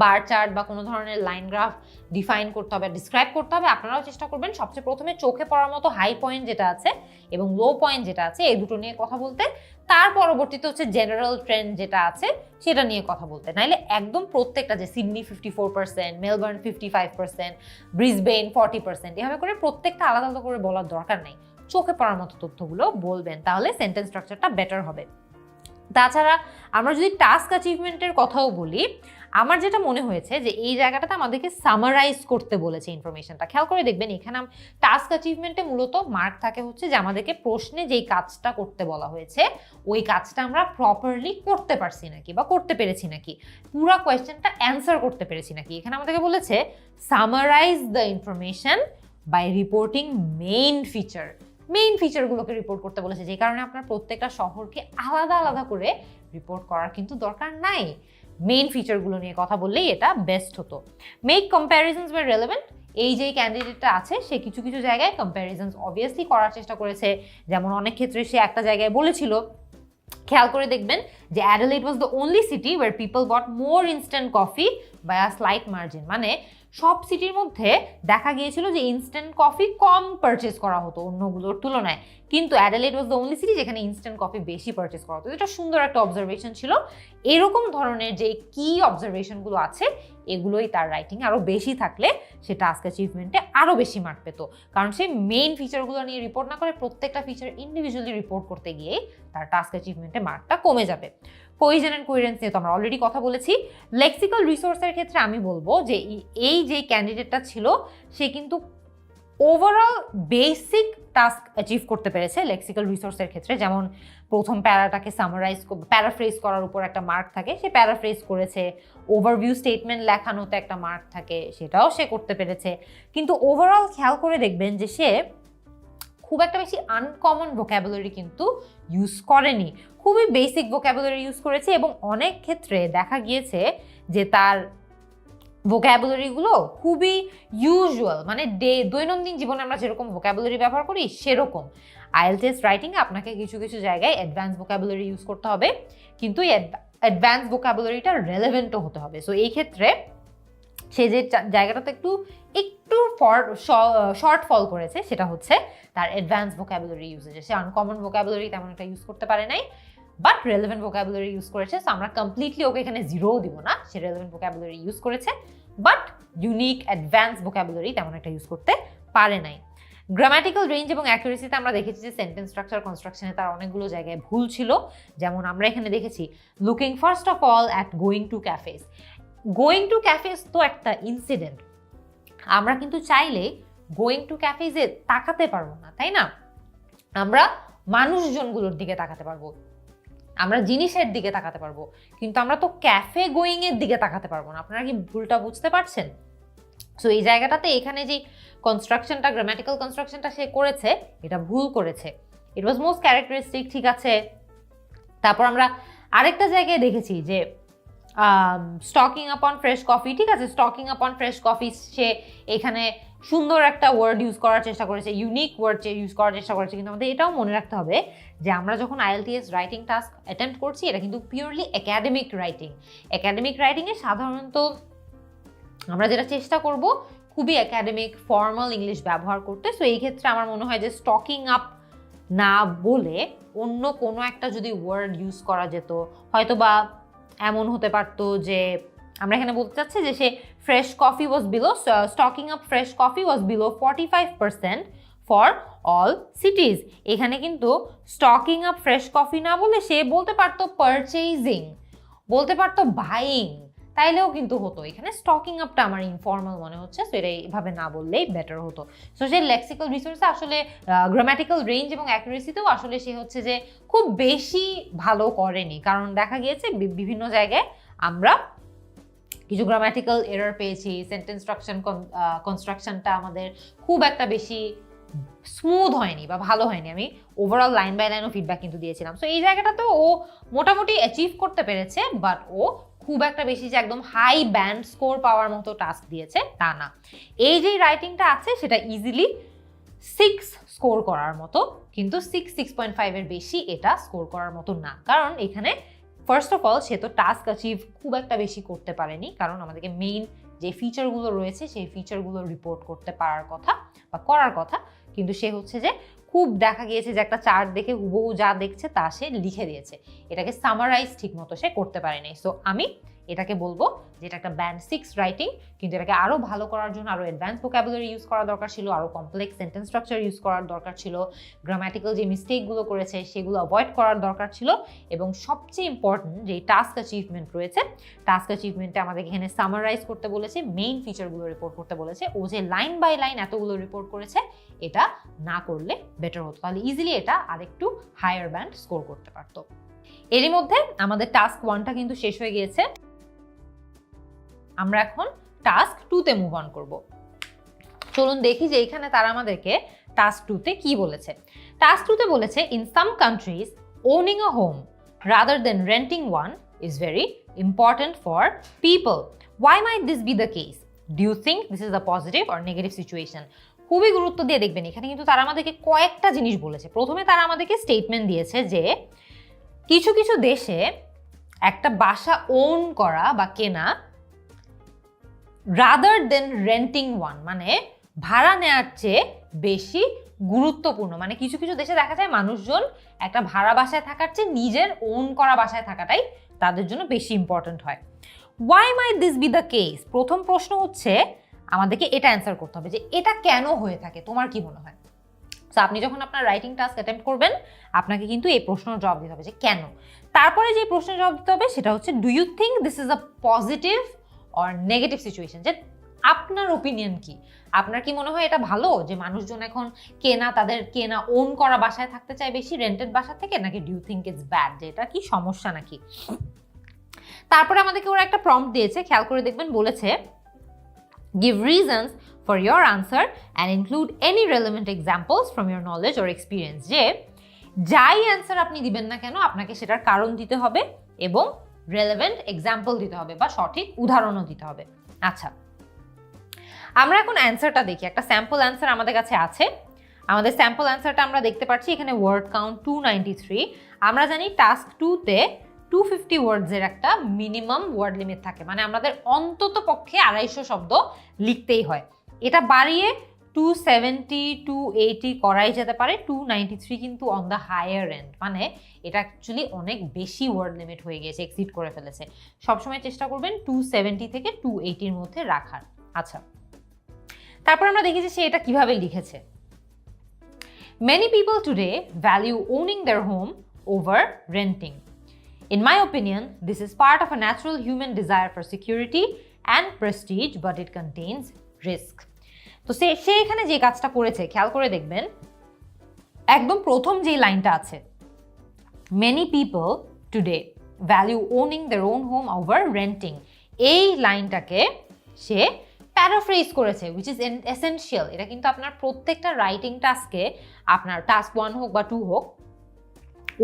বার চার্ট বা কোনো ধরনের লাইন গ্রাফ ডিফাইন করতে হবে, ডিসক্রাইব করতে হবে, আপনারাও চেষ্টা করবেন সবচেয়ে প্রথমে চোখে পড়ার মতো হাই পয়েন্ট যেটা আছে এবং লো পয়েন্ট যেটা আছে এই দুটো নিয়ে কথা বলতে, তার পরবর্তীতে হচ্ছে জেনারেল ট্রেন্ড যেটা আছে সেটা নিয়ে কথা বলতে। নাইলে একদম প্রত্যেকটা যে সিডনি 54%, মেলবোর্ন 55%, ব্রিসবেন 40%, এভাবে করে প্রত্যেকটা আলাদা আলাদা করে বলার দরকার নেই। চোখে পড়ার মতো তথ্যগুলো বলবেন, তাহলে সেন্টেন্স স্ট্রাকচারটা বেটার হবে। তাছাড়া আমরা যদি টাস্ক অ্যাচিভমেন্টের কথাও বলি, আমার যেটা মনে হয়েছে যে এই জায়গাটাতে আমাদেরকে সামারাইজ করতে বলেছে ইনফরমেশনটা। খেয়াল করে দেখবেন এখানে টাস্ক অ্যাচিভমেন্টে মূলত মার্ক থাকে হচ্ছে যে আমাদেরকে প্রশ্নে যেই কাজটা করতে বলা হয়েছে ওই কাজটা আমরা প্রপারলি করতে পারছি নাকি বা করতে পেরেছি নাকি, পুরো কোয়েশ্চেনটা অ্যান্সার করতে পেরেছি নাকি। এখানে আমাদেরকে বলেছে summarise the information by reporting main feature. Main ফিচারগুলোকে রিপোর্ট করতে বলেছে, যে কারণে আপনার প্রত্যেকটা শহরকে আলাদা আলাদা করে রিপোর্ট করার কিন্তু দরকার নাই। মেইন ফিচারগুলো নিয়ে কথা বললেই এটা বেস্ট হতো। Make comparisons where relevant. এই যে ক্যান্ডিডেটটা আছে সে কিছু কিছু জায়গায় কম্প্যারিজনস অবভিয়াসলি করার চেষ্টা করেছে। যেমন অনেক ক্ষেত্রে সে একটা জায়গায় বলেছিল, খেয়াল করে দেখবেন যে Adelaide was the only city where people got more instant coffee by a slight margin. মানে সব সিটির মধ্যে দেখা গিয়েছিল যে ইনস্ট্যান্ট কফি কম পারচেস করা হতো অন্যগুলোর তুলনায়, কিন্তু Adelaide was the only city যেখানে ইনস্ট্যান্ট কফি বেশি পারচেস করা হতো। এটা সুন্দর একটা অবজারভেশন ছিল। এরকম ধরনের যে কি অবজারভেশনগুলো আছে এগুলোই তার রাইটিং আরও বেশি থাকলে সে টাস্ক অ্যাচিভমেন্টে আরও বেশি মার্ক পেত, কারণ সে মেইন ফিচারগুলো নিয়ে রিপোর্ট না করে প্রত্যেকটা ফিচার ইন্ডিভিজুয়ালি রিপোর্ট করতে গিয়েই তার টাস্ক অ্যাচিভমেন্টে মার্কটা কমে যাবে। কোহেশন অ্যান্ড কোহেরেন্স নিয়ে তো আমরা অলরেডি কথা বলেছি। লেক্সিক্যাল রিসোর্সের ক্ষেত্রে আমি বলবো যে এই যে ক্যান্ডিডেটটা ছিল সে কিন্তু ওভারঅল বেসিক টাস্ক অ্যাচিভ করতে পেরেছে লেক্সিক্যাল রিসোর্সের ক্ষেত্রে। যেমন প্রথম প্যারাটাকে প্যারাফ্রেজ করার উপর একটা মার্ক থাকে, সে প্যারাফ্রেজ করেছে। ওভারভিউ স্টেটমেন্ট লেখানোতে একটা মার্ক থাকে, সেটাও সে করতে পেরেছে। কিন্তু ওভারঅল খেয়াল করে দেখবেন যে সে খুব একটা বেশি আনকমন ভোক্যাবুলারি কিন্তু ইউজ করেনি, খুবই বেসিক ভোক্যাবুলারি ইউজ করেছে। এবং অনেক ক্ষেত্রে দেখা গিয়েছে যে তার ভোক্যাবুলারিগুলো খুবই ইউজুয়াল, মানে দৈনন্দিন জীবনে আমরা যেরকম ভোক্যাবুলারি ব্যবহার করি সেরকম। IELTS রাইটিংয়ে আপনাকে কিছু কিছু জায়গায় অ্যাডভান্স ভোক্যাবুলারি ইউজ করতে হবে, কিন্তু এই অ্যাডভান্স ভোক্যাবুলারিটা রেলেভেন্টও হতে হবে। সো এই ক্ষেত্রে সে যে জায়গাটাতে একটু শর্ট ফল করেছে সেটা হচ্ছে তার অ্যাডভান্স ভোক্যাবুলারি ইউজেজে। সে আনকমন ভোক্যাবুলারি তেমন একটা ইউজ করতে পারে নাই, বাট রেলেভেন্ট ভোক্যাবুলারি ইউজ করেছে। সো আমরা কমপ্লিটলি ওকে এখানে জিরোও দিব না, সে রেলেভেন্ট ভোক্যাবুলারি ইউজ করেছে, বাট ইউনিক অ্যাডভান্স ভোক্যাবুলারি তেমন একটা ইউজ করতে পারে নাই। গ্রামাটিক্যাল রেঞ্জ এবং অ্যাকুরেসিতে আমরা দেখেছি যে সেন্টেন্স স্ট্রাকচার কনস্ট্রাকশনে তার অনেকগুলো জায়গায় ভুল ছিল। যেমন আমরা এখানে দেখেছি looking first of all at going to cafes. Going to cafes তো একটা ইনসিডেন্ট, আমরা কিন্তু চাইলে গোয়িং টু ক্যাফেজে তাকাতে পারবো না, তাই না? আমরা মানুষজনগুলোর দিকে তাকাতে পারবো, আমরা জিনিসের দিকে তাকাতে পারবো, কিন্তু আমরা তো ক্যাফে গোয়িং এর দিকে তাকাতে পারবো না। আপনারা কি ভুলটা বুঝতে পারছেন? সো এই জায়গাটাতে এখানে যে কনস্ট্রাকশনটা, গ্রামাটিক্যাল কনস্ট্রাকশনটা সে করেছে এটা ভুল করেছে। ইট ওয়াজ মোস্ট ক্যারেক্টারিস্টিক, ঠিক আছে। তারপর আমরা আরেকটা জায়গায় দেখেছি যে স্টকিং আপন ফ্রেশ কফি, ঠিক আছে, স্টকিং আপন ফ্রেশ কফি সে এখানে সুন্দর একটা ওয়ার্ড ইউজ করার চেষ্টা করেছে, ইউনিক ওয়ার্ড ইউজ করার চেষ্টা করেছে। কিন্তু আমাদের এটাও মনে রাখতে হবে যে আমরা যখন IELTS রাইটিং টাস্ক অ্যাটেম্প্ট করছি এটা কিন্তু পিওরলি একাডেমিক রাইটিং। একাডেমিক রাইটিংয়ে সাধারণত আমরা যেটা চেষ্টা করব খুবই একাডেমিক ফর্মাল ইংলিশ ব্যবহার করতে। সো এই ক্ষেত্রে আমার মনে হয় যে স্টকিং আপ না বলে অন্য কোনো একটা যদি ওয়ার্ড ইউজ করা যেত, হয়তো বা এমন হতে পারতো যে আমরা এখানে বলতে চাচ্ছি যে সে fresh coffee was below, stocking up fresh coffee was below 45% for all cities. এখানে কিন্তু স্টকিং আপ ফ্রেশ কফি না বলে সে বলতে পারতো পারচেজিং, বলতে পারতো বাইং, তাইলেও কিন্তু হতো। এখানে স্টকিং আপটা আমার ইনফর্মাল মনে হচ্ছে, সো এটা এইভাবে না বললেই বেটার হতো। সো যে লেক্সিক্যাল রিসোর্সে আসলে গ্রামাটিক্যাল রেঞ্জ এবং অ্যাকুরেসিতেও আসলে সে হচ্ছে যে খুব বেশি ভালো করেনি, কারণ দেখা গিয়েছে বিভিন্ন জায়গায় আমরা কিছু গ্রামাটিক্যাল এরর পেয়েছি, সেন্টেন্স কনস্ট্রাকশনটা আমাদের খুব একটা বেশি স্মুথ হয়নি বা ভালো হয়নি। আমি ওভারঅল লাইন বাই লাইনও ফিডব্যাক কিন্তু দিয়েছিলাম। সো এই জায়গাটাতে ও মোটামুটি অ্যাচিভ করতে পেরেছে, বাট ও খুব একটা বেশি যে একদম হাই ব্যান্ড স্কোর পাওয়ার মতো টাস্ক দিয়েছে তা না। এই যে রাইটিংটা আছে সেটা ইজিলি 6 স্কোর করার মতো, কিন্তু 6.5 এর বেশি এটা স্কোর করার মতো না, কারণ এখানে ফার্স্ট অফ অল সে তো টাস্ক অ্যাচিভ খুব একটা বেশি করতে পারেনি, কারণ আমাদেরকে মেইন যে ফিচারগুলো রয়েছে সেই ফিচারগুলো রিপোর্ট করতে পারার কথা বা করার কথা, কিন্তু সে হচ্ছে যে খুব দেখা গিয়েছে যে একটা চার্ট দেখে হুবহু যা দেখছে তা সে লিখে দিয়েছে, এটাকে সামারাইজ ঠিক মতো সে করতে পারেনি। সো আমি এটাকে বলবো যে এটা একটা ব্যান্ড 6 রাইটিং, কিন্তু এটাকে আরো ভালো করার জন্য আরো অ্যাডভান্স ভোকাবুলারি ইউজ করা দরকার ছিল, আরো কমপ্লেক্স সেন্টেন্স স্ট্রাকচার ইউজ করার দরকার ছিল, গ্রামাটিক্যাল যে মিস্টেকগুলো করেছে সেগুলো অ্যাভয়েড করার দরকার ছিল, এবং সবচেয়ে ইম্পর্টেন্ট যে টাস্ক অ্যাচিভমেন্ট রয়েছে, টাস্ক অ্যাচিভমেন্টে আমাদের এখানে সামারাইজ করতে বলেছে, মেইন ফিচারগুলো রিপোর্ট করতে বলেছে, ও যে লাইন বাই লাইন এতগুলো রিপোর্ট করেছে এটা না করলে বেটার হতো, তাহলে ইজিলি এটা আরেকটু হায়ার ব্যান্ড স্কোর করতে পারতো। এরই মধ্যে আমাদের টাস্ক 1টা কিন্তু শেষ হয়ে গিয়েছে, আমরা এখন টাস্ক 2তে মুভ অন করব। চলুন দেখি যে এখানে তারা আমাদেরকে টাস্ক 2তে কি বলেছে। টাস্ক 2তে বলেছে, in some countries owning a home rather than renting one is very important for people. Why might this be the case? Do you think this is a positive or negative situation? খুবই গুরুত্ব দিয়ে দেখবেন, এখানে কিন্তু তারা আমাদেরকে কয়েকটা জিনিস বলেছে। প্রথমে তারা আমাদেরকে স্টেটমেন্ট দিয়েছে যে কিছু কিছু দেশে একটা বাসা ওন করা বা কেনা রাদার দেন রেন্টিং ওয়ান, মানে ভাড়া নেওয়ার চেয়ে বেশি গুরুত্বপূর্ণ। মানে কিছু কিছু দেশে দেখা যায় মানুষজন একটা ভাড়া বাসায় থাকার চেয়ে নিজের ওন করা বাসায় থাকাটাই তাদের জন্য বেশি ইম্পর্টেন্ট হয়। Why might this be the case? প্রথম প্রশ্ন হচ্ছে আমাদেরকে এটা অ্যান্সার করতে হবে যে এটা কেন হয়ে থাকে, তোমার কি মনে হয়? সো আপনি যখন আপনার রাইটিং টাস্ক অ্যাটেম্প্ট করবেন আপনাকে কিন্তু এই প্রশ্নের জবাব দিতে হবে যে কেন। তারপরে যে প্রশ্নের জবাব দিতে হবে সেটা হচ্ছে, do you think this is a positive or negative situation? যে আপনার ওপিনিয়ন কি, আপনার কি মনে হয় এটা ভালো যে মানুষজন এখন তাদের কেনা ওন করা বাসায় থাকতে চায় বেশি রেন্টেড বাসা থেকে, নাকি do you think it's bad, যে এটা কি সমস্যা নাকি? তারপরে আমাদেরকে ওরা একটা প্রম্পট দিয়েছে, খেয়াল করে দেখবেন, বলেছে give reasons for your answer and include any relevant examples from your knowledge or experience. যে যাই অ্যান্সার আপনি দিবেন না কেন আপনাকে সেটার কারণ দিতে হবে এবং রেলেভেন্ট এক্সাম্পল দিতে হবে বা সঠিক উদাহরণও দিতে হবে। আচ্ছা, আমরা এখন অ্যান্সারটা দেখি। একটা স্যাম্পল অ্যান্সার আমাদের কাছে আছে। আমাদের স্যাম্পল অ্যান্সারটা আমরা দেখতে পাচ্ছি এখানে ওয়ার্ড কাউন্ট 293। আমরা জানি টাস্ক 2তে 250 ওয়ার্ডসের একটা মিনিমাম ওয়ার্ড লিমিট থাকে, মানে আমাদের অন্তত পক্ষে 250 শব্দ লিখতেই হয়। এটা বাড়িয়ে 270 280 করাই যেতে পারে, 293 কিন্তু অন দ্য হায়ার এন্ড, মানে এটা অ্যাকচুয়ালি অনেক বেশি ওয়ার্ড লিমিট হয়ে গিয়েছে, এক্সিড করে ফেলেছে। সবসময় চেষ্টা করবেন 270 থেকে 280-র মধ্যে রাখার। আচ্ছা, তারপর আমরা দেখি যে সে এটা কিভাবে লিখেছে। Many people today value owning their home over renting. In my opinion, this is part of a natural human desire for security and prestige, but it contains risk. তো সে এখানে যে কাজটা করেছে খেয়াল করে দেখবেন, একদম প্রথম যে লাইনটা আছে, many people today value owning their own home over renting, এই লাইনটাকে সে প্যারাফ্রেজ করেছে, which is essential. এটা কিন্তু আপনার প্রত্যেকটা রাইটিং টাস্কে, আপনার টাস্ক 1 হোক বা 2 হোক,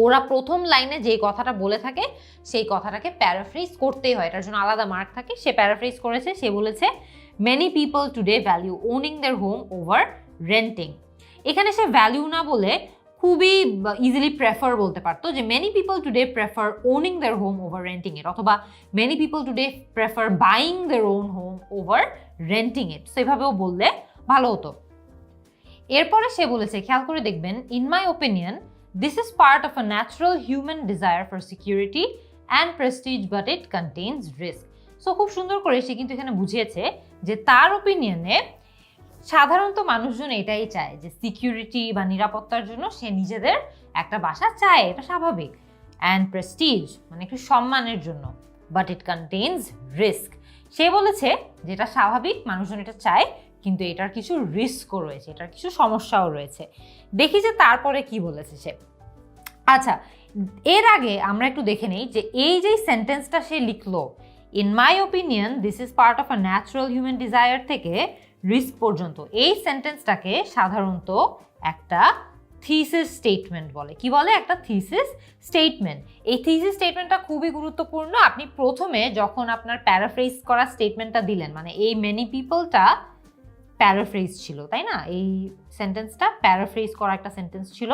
ওরা প্রথম লাইনে যে কথাটা বলে থাকে সেই কথাটাকে প্যারাফ্রেজ করতেই হয়, এটার জন্য আলাদা মার্ক থাকে। সে প্যারাফ্রেজ করেছে, সে বলেছে many people today value owning their home over renting. এখানে সে ভ্যালিউ না বলে খুবই ইজিলি প্রেফার বলতে পারতো, যে many people today prefer owning their home over renting it, অথবা many people today prefer buying their own home over renting it. সেভাবেও বললে ভালো হতো। এরপরে সে বলেছে, খেয়াল করে দেখবেন, in my opinion this is part of a natural human desire for security and prestige, but it contains risk. So খুব সুন্দর করে সে কিন্তু এখানে বুঝিয়েছে যে তার ওপিনিয়নে সাধারণত মানুষজন এটাই চায় যে সিকিউরিটি বা নিরাপত্তার জন্য সে নিজেদের একটা বাসা চায়, এটা স্বাভাবিক, অ্যান্ড প্রেস্টিজ মানে একটু সম্মানের জন্য, but it contains risk. সে বলেছে যেটা স্বাভাবিক, মানুষজন এটা চায়, কিন্তু এটার কিছু রিস্কও রয়েছে, এটার কিছু সমস্যাও রয়েছে। দেখি যে তারপরে কি বলেছে সে। আচ্ছা, এর আগে আমরা একটু দেখে নেই যে এই যে সেন্টেন্সটা সে লিখলো, in my opinion this is part of a natural human desire থেকে রিস্ক পর্যন্ত, এই সেন্টেন্সটাকে সাধারণত একটা থিসিস স্টেটমেন্ট বলে। কি বলে? একটা থিসিস স্টেটমেন্ট। এই থিসিস স্টেটমেন্টটা খুবই গুরুত্বপূর্ণ। আপনি প্রথমে যখন আপনার প্যারাফ্রেজ করা স্টেটমেন্টটা দিলেন, মানে এই মেনি পিপলটা প্যারাফ্রেজ ছিল, তাই না? এই সেন্টেন্সটা প্যারাফ্রেজ করা একটা সেন্টেন্স ছিল,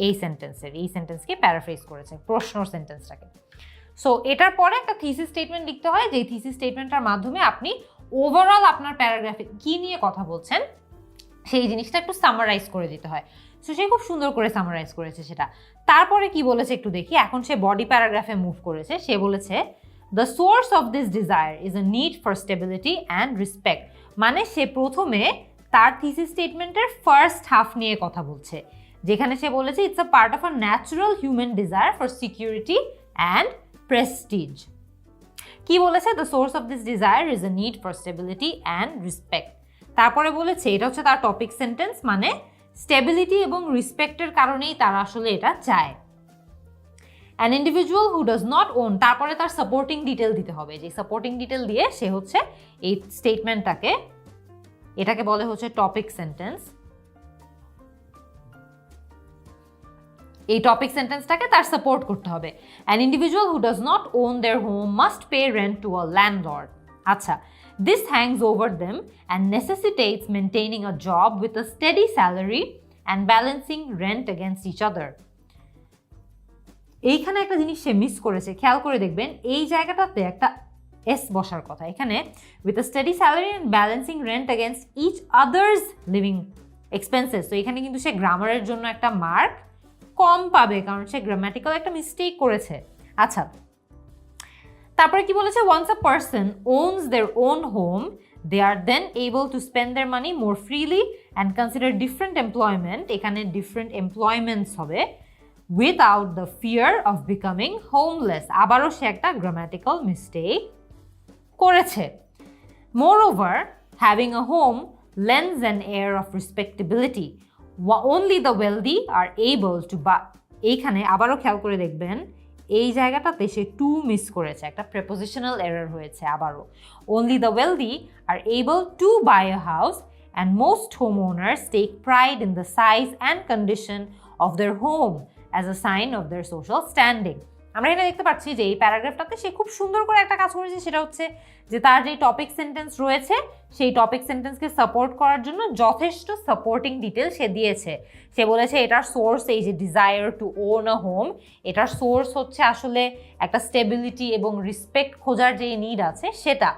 এই সেন্টেন্সকে প্যারাফ্রেজ করেছে, প্রশ্নর সেন্টেন্সটাকে। সো এটার পরে একটা থিসিস স্টেটমেন্ট লিখতে হয়, যে থিসিস স্টেটমেন্টটার মাধ্যমে আপনি ওভারঅল আপনার প্যারাগ্রাফে কি নিয়ে কথা বলছেন সেই জিনিসটা একটু সামারাইজ করে দিতে হয়। সো সে খুব সুন্দর করে সামারাইজ করেছে সেটা। তারপরে কি বলেছে একটু দেখি। এখন সে বডি প্যারাগ্রাফে মুভ করেছে। সে বলেছে the source of this desire is a need for stability and respect. মানে সে প্রথমে তার থিসিস স্টেটমেন্টের ফার্স্ট হাফ নিয়ে কথা বলছে, যেখানে সে বলেছে it's a part of a natural human desire for security and Prestige. কি বলেছে? The source of this desire is a need for stability and respect. তারপরে বলেছে এটা হচ্ছে তার টপিক সেন্টেন্স, মানে স্টেবিলিটি এবং রেসপেক্টের কারণেই তারা আসলে এটা চায়। An individual who does not own, তারপরে তার সাপোর্টিং ডিটেল দিতে হবে, যে সাপোর্টিং ডিটেল দিয়ে সে হচ্ছে এই স্টেটমেন্টটাকে, এটাকে বলে হচ্ছে টপিক সেন্টেন্স। এই টপিক সেন্টেন্সটাকে তার সাপোর্ট করতে হবে। An individual who does not own their home must pay rent to a landlord. আচ্ছা, this hangs over them and necessitates maintaining a job with a steady salary and balancing rent against each other. এইখানে একটা জিনিস সে miss করেছে, খেয়াল করে দেখবেন। এই জায়গাটাতে একটা এস বসার কথা এখানে, with a steady salary and balancing rent against each other's living expenses। তো এখানে কিন্তু সে গ্রামারের জন্য একটা মার্ক কম পাবে, কারণ সে গ্রামাটিক্যাল একটা মিস্টেক করেছে। আচ্ছা, তারপরে কি বলেছে? once a person owns their own home they are then able to spend their money more freely and consider different employment, এখানে different employments হবে, without the fear of becoming homeless। আবারও সে একটা grammatical mistake করেছে। moreover having a home lends an air of respectability, only the wealthy are able to buy। এইখানে আবারও খেয়াল করে দেখবেন, এই জায়গাটাতে সে টু মিস করেছে, একটা প্রেপোজিশনাল এরর হয়েছে আবারও। only the wealthy are able to buy a house and most homeowners take pride in the size and condition of their home as a sign of their social standing। আমরা এটা দেখতে পাচ্ছি যে এই প্যারাগ্রাফটাতে সে খুব সুন্দর করে একটা কাজ করেছে, সেটা হচ্ছে যে তার যে টপিক সেন্টেন্স রয়েছে সেই টপিক সেন্টেন্সকে সাপোর্ট করার জন্য যথেষ্ট সাপোর্টিং ডিটেল সে দিয়েছে। সে বলেছে এটার সোর্স এই যে desire to own a home, এটার সোর্স হচ্ছে আসলে একটা স্টেবিলিটি এবং রেসপেক্ট খোঁজার যে নিড আছে সেটা।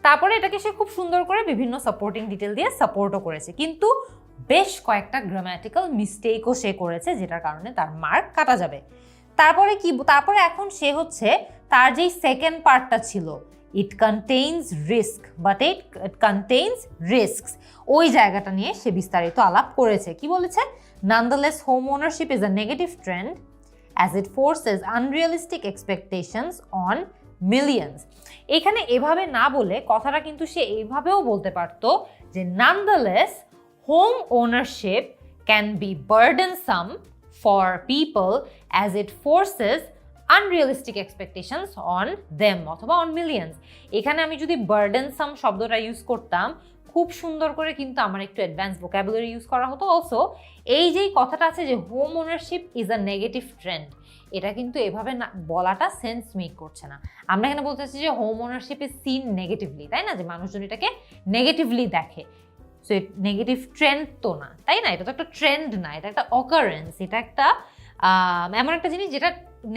তারপরে এটাকে সে খুব সুন্দর করে বিভিন্ন সাপোর্টিং ডিটেল দিয়ে সাপোর্টও করেছে, কিন্তু বেশ কয়েকটা গ্রামাটিক্যাল মিস্টেকও সে করেছে, যেটার কারণে তার মার্ক কাটা যাবে। তারপরে এখন সে হচ্ছে তার যেই সেকেন্ড পার্টটা ছিল, it contains risk but it contains risks, ওই জায়গাটা নিয়ে সে বিস্তারিত আলাপ করেছে। কি বলেছে? nonetheless home ownership is a negative trend as it forces unrealistic expectations on millions। এখানে এভাবে না বলে কথাটা কিন্তু সে এইভাবেও বলতে পারতো যে nonetheless home ownership can be burdensome for people as it forces unrealistic expectations on them অথবা on millions। এখানে আমি যদি burdensome শব্দটা ইউজ করতাম খুব সুন্দর করে, কিন্তু আমার একটু অ্যাডভান্স ভোকাবুলারি ইউজ করা হতো। অলসো এই যেই কথাটা আছে যে home ownership is a negative trend, এটা কিন্তু এভাবে না বলাটা সেন্স মেক করছে না। আমরা এখানে বলতে চাচ্ছি যে home ownership is seen negatively, তাই না? যে মানুষজন এটাকে নেগেটিভলি দেখে। সো নেগেটিভ ট্রেন্ড তো না, তাই না? এটা তো একটা ট্রেন্ড না, এটা একটা অকারেন্স, এটা একটা এমন একটা জিনিস যেটা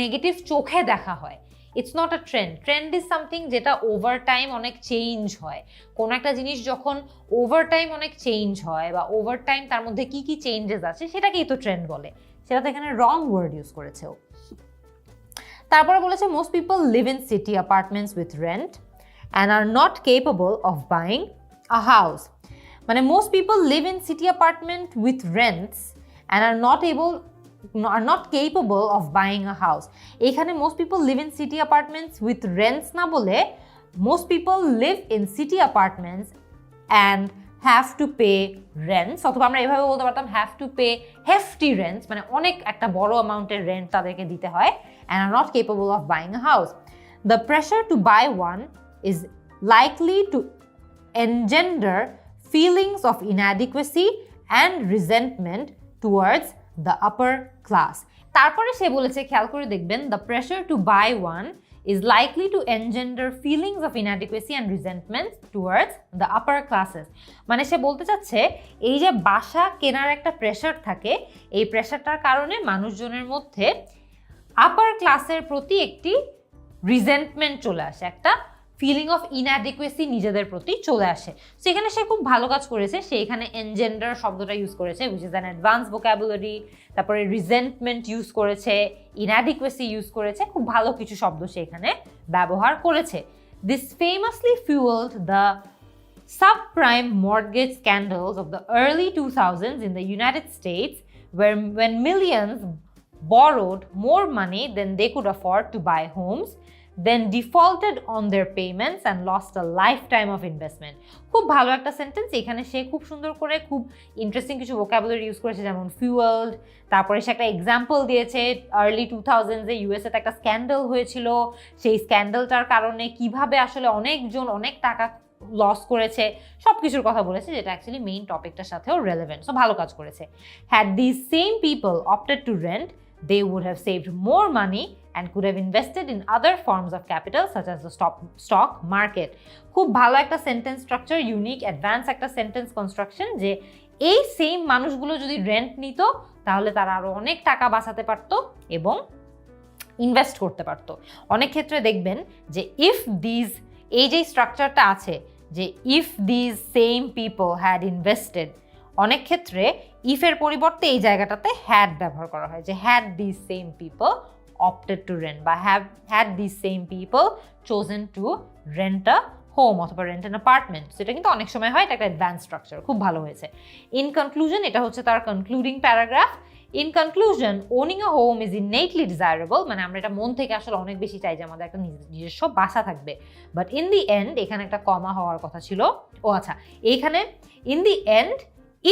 নেগেটিভ চোখে দেখা হয়। It's not a trend. Trend is something যেটা ওভার টাইম অনেক চেঞ্জ হয়। কোনো একটা জিনিস যখন ওভার টাইম অনেক চেঞ্জ হয় বা ওভার টাইম তার মধ্যে কি কি চেঞ্জেস আছে সেটাকেই তো ট্রেন্ড বলে। সেটা তো এখানে রং ওয়ার্ড ইউজ করেছে ও। তারপরে বলেছে most people live in city apartments with rent and are not capable of buying a house. মানে most people live in city apartment with rents and are not able are not capable of buying a house. এখানে most people live in city apartments with rents না বলে most people live in city apartments and have to pay rents, অথবা আমরা এভাবে বলতে পারতাম have to pay hefty rents, মানে অনেক একটা বড় অ্যামাউন্টের রেন্ট তাদেরকে দিতে হয়, and are not capable of buying a house. The pressure to buy one is likely to engender feelings of inadequacy and resentment towards the upper class. তারপরে সে বলেছে, খেয়াল করে দেখবেন, the pressure to buy one is likely to engender feelings of inadequacy and resentment towards the upper classes. মানে সে বলতে চাচ্ছে এই যে বাসা কেনার একটা প্রেশার থাকে, এই প্রেশারটার কারণে মানুষজনের মধ্যে আপার ক্লাসের প্রতি একটি রিজেন্টমেন্ট চলে আসে, একটা ফিলিং অফ ইনঅ্যাডিকুয়েসি নিজেদের প্রতি চলে আসে। সো এখানে সে খুব ভালো কাজ করেছে, সে এখানে এনজেন্ডার শব্দটা ইউজ করেছে, which is an advance vocabulary, তারপরে রিজেন্টমেন্ট ইউজ করেছে, ইনঅ্যাডিকুয়েসি ইউজ করেছে, খুব ভালো কিছু শব্দ সে এখানে ব্যবহার করেছে। This ফেমাসলি fuelled the subprime mortgage scandals of the early 2000s in the United States, when millions borrowed more money than they could afford to buy homes, then defaulted on their payments and lost a lifetime of investment. খুব ভালো একটা sentence, এখানে সে খুব সুন্দর করে খুব interesting কিছু vocabulary use করেছে, যেমন ফুয়েলড, তারপরে সে একটা এক্সাম্পল দিয়েছে আর্লি 2000s-এ ইউএসএতে একটা স্ক্যান্ডাল হয়েছিল, সেই স্ক্যান্ডালটার কারণে কিভাবে আসলে অনেকজন অনেক টাকা লস করেছে, সব কিছুর কথা বলেছে, যেটা অ্যাকচুয়ালি মেইন টপিকটার সাথেও রেলেভেন্ট। সো ভালো কাজ করেছে। Had this same people opted to rent, they would have saved more money and could have invested in other forms of capital such as the stock market. খুব ভালো একটা sentence structure, unique advance একটা sentence construction, যে এই same মানুষগুলো যদি rent নিত তাহলে তারা আরো অনেক টাকা বাঁচাতে পারত এবং ইনভেস্ট করতে পারত। অনেক ক্ষেত্রে দেখবেন যে এই যে স্ট্রাকচারটা আছে, যে if these same people had invested, অনেক ক্ষেত্রে ইফের পরিবর্তে এই জায়গাটাতে হ্যাড ব্যবহার করা হয়, যে had this same people opted to rent, বা had this same people chosen to rent a home অথবা রেন্ট অ্যান অ্যাপার্টমেন্ট। সেটা কিন্তু অনেক সময় হয়, এটা একটা অ্যাডভান্স স্ট্রাকচার, খুব ভালো হয়েছে। ইন কনক্লুশন, এটা হচ্ছে তার concluding paragraph. In conclusion, owning a home is innately desirable, মানে আমরা এটা মন থেকে আসলে অনেক বেশি চাই যে আমাদের একটা নিজস্ব বাসা থাকবে, বাট ইন দি এন্ড, এখানে একটা কমা হওয়ার কথা ছিল, ও আচ্ছা, এইখানে in the end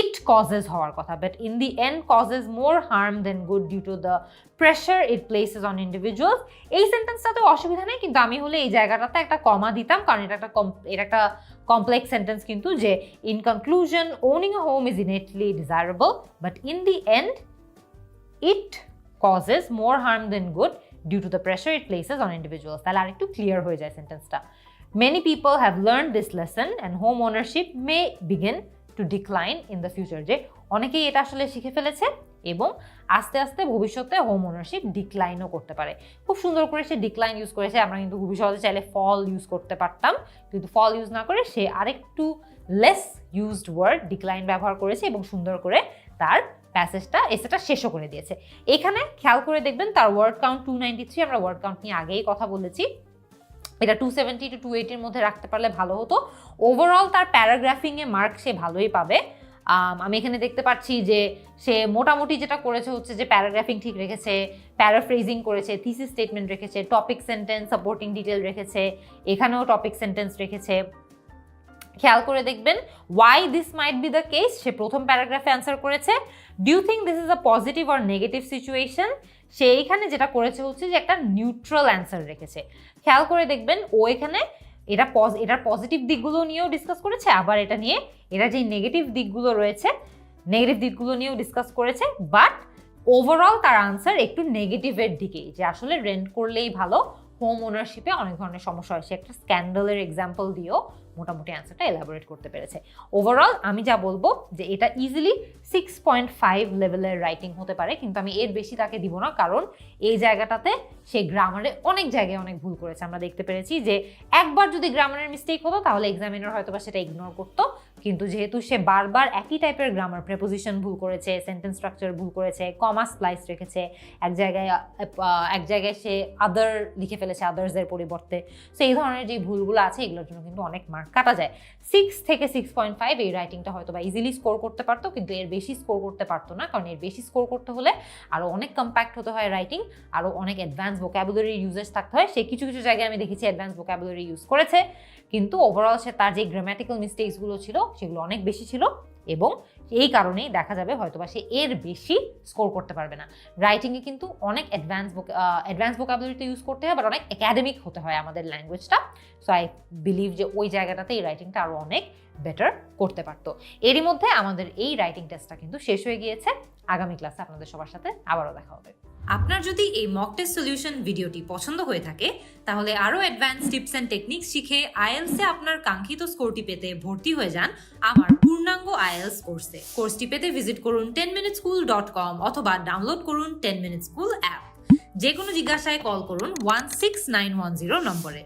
it causes হওয়ার কথা, but in the end causes more harm than good due to the pressure it places on individuals. এই সেন্টেন্সটাতে অসুবিধা নেই, কিন্তু আমি হলে এই জায়গাটাতে একটা কমা দিতাম, কারণ এটা একটা কমপ্লেক্স সেন্টেন্স, কিন্তু যে in conclusion owning a home is innately desirable, but in the end it causes more harm than good due to the pressure it places on individuals. তাহলে আরেকটু ক্লিয়ার হয়ে যায় সেন্টেন্সটা। Many people have learned this lesson and home ownership may begin to decline in the future, যে অনেকেই এটা আসলে শিখে ফেলেছে এবং আস্তে আস্তে ভবিষ্যতে হোম ওনারশিপ ডিক্লাইনও করতে পারে। খুব সুন্দর করে সে ডিক্লাইন ইউজ করেছে, আমরা কিন্তু খুবই সহজে চাইলে ফল ইউজ করতে পারতাম, কিন্তু ফল ইউজ না করে সে আরেকটু লেস ইউজড ওয়ার্ড ডিক্লাইন ব্যবহার করেছে এবং সুন্দর করে তার এসেটা শেষও করে দিয়েছে। এখানে খেয়াল করে দেখবেন তার ওয়ার্ড কাউন্ট 293, আমরা ওয়ার্ড কাউন্ট নিয়ে আগেই কথা বলেছি, এটা 270 to 280-এর মধ্যে রাখতে পারলে ভালো হতো। ওভারঅল তার প্যারাগ্রাফিংয়ে মার্ক সে ভালোই পাবে। আমি এখানে দেখতে পাচ্ছি যে সে মোটামুটি যেটা করেছে হচ্ছে যে প্যারাগ্রাফিং ঠিক রেখেছে, প্যারাফ্রেজিং করেছে, থিসিস স্টেটমেন্ট রেখেছে, টপিক সেন্টেন্স, সাপোর্টিং ডিটেল রেখেছে, এখানেও টপিক সেন্টেন্স রেখেছে। খেয়াল করে দেখবেন why this might be the case, সে প্রথম প্যারাগ্রাফে অ্যান্সার করেছে do you think this is a positive or negative situation, সে এইখানে যেটা করেছে হচ্ছে যে একটা নিউট্রাল অ্যান্সার রেখেছে। খেয়াল করে দেখবেন ও এখানে এটার পজিটিভ দিকগুলো নিয়েও ডিসকাস করেছে, আবার এটা যে নেগেটিভ দিকগুলো রয়েছে নেগেটিভ দিকগুলো নিয়েও ডিসকাস করেছে, বাট ওভারঅল তার আনসার একটু নেগেটিভের দিকেই, যে আসলে রেন্ট করলেই ভালো, হোম ওনারশিপে অনেক ধরনের সমস্যা হয়, সে একটা স্ক্যান্ডালের এক্সাম্পল দিয়েও মোটামুটি অ্যান্সারটা এলাবোরেট করতে পেরেছে। ওভারঅল আমি যা বলবো যে এটা ইজিলি 6.5 লেভেলের রাইটিং হতে পারে, কিন্তু আমি এর বেশি তাকে দিব না, কারণ এই জায়গাটাতে সে গ্রামারে অনেক জায়গায় অনেক ভুল করেছে। আমরা দেখতে পেরেছি যে একবার যদি গ্রামারের মিস্টেক হতো তাহলে এক্সামিনার হয়তো বা সেটা ইগনোর করতো, কিন্তু যেহেতু সে বারবার একই টাইপের গ্রামার, প্রেপোজিশন ভুল করেছে, সেন্টেন্স স্ট্রাকচার ভুল করেছে, কমা স্প্লাইস রেখেছে, এক জায়গায় সে আদার লিখে ফেলেছে আদার্সের পরিবর্তে, সো এই ধরনের যে ভুলগুলো আছে এগুলোর জন্য কিন্তু অনেক মার্ক মার্ক কাটা যায়। 6 থেকে 6.5 এই রাইটিংটা হয়তো বা ইজিলি স্কোর করতে পারতো, কিন্তু এর বেশি স্কোর করতে পারতো না, কারণ এর বেশি স্কোর করতে হলে আরও অনেক কম্প্যাক্ট হতে হয় রাইটিং, আরও অনেক অ্যাডভান্স ভোকাবুলারি ইউজেস থাকতে হয়। সে কিছু কিছু জায়গায় আমি দেখেছি অ্যাডভান্স ভোকাবুলারি ইউজ করেছে, কিন্তু ওভারঅল সে তার যে গ্রামাটিক্যাল মিস্টেকসগুলো ছিল সেগুলো অনেক বেশি ছিল, এবং এই কারণেই দেখা যাবে হয়তোবা সে এর বেশি স্কোর করতে পারবে না। রাইটিংয়ে কিন্তু অনেক অ্যাডভান্স ভোকাবুলারিতে ইউজ করতে হয়, বাট অনেক একাডেমিক হতে হয় আমাদের ল্যাঙ্গুয়েজটা। সো আই বিলিভ যে ওই জায়গাটাতে এই রাইটিংটা আরও অনেক বেটার করতে পারতো। এরই মধ্যে আমাদের এই রাইটিং টেস্টটা কিন্তু শেষ হয়ে গিয়েছে। আগামী ক্লাসে আপনাদের সবার সাথে আবারও দেখা হবে। আপনার যদি এই মক টেস্ট সলিউশন ভিডিওটি পছন্দ হয়ে থাকে, তাহলে আরও অ্যাডভান্স টিপস অ্যান্ড টেকনিক্স শিখে আইএলসে আপনার কাঙ্ক্ষিত স্কোরটি পেতে ভর্তি হয়ে যান আমার পূর্ণাঙ্গ আইএলস কোর্সে। কোর্সটি পেতে ভিজিট করুন 10minuteschool.com অথবা ডাউনলোড করুন 10 Minute School অ্যাপ। যে কোনো জিজ্ঞাসায় কল করুন 16910 নম্বরে।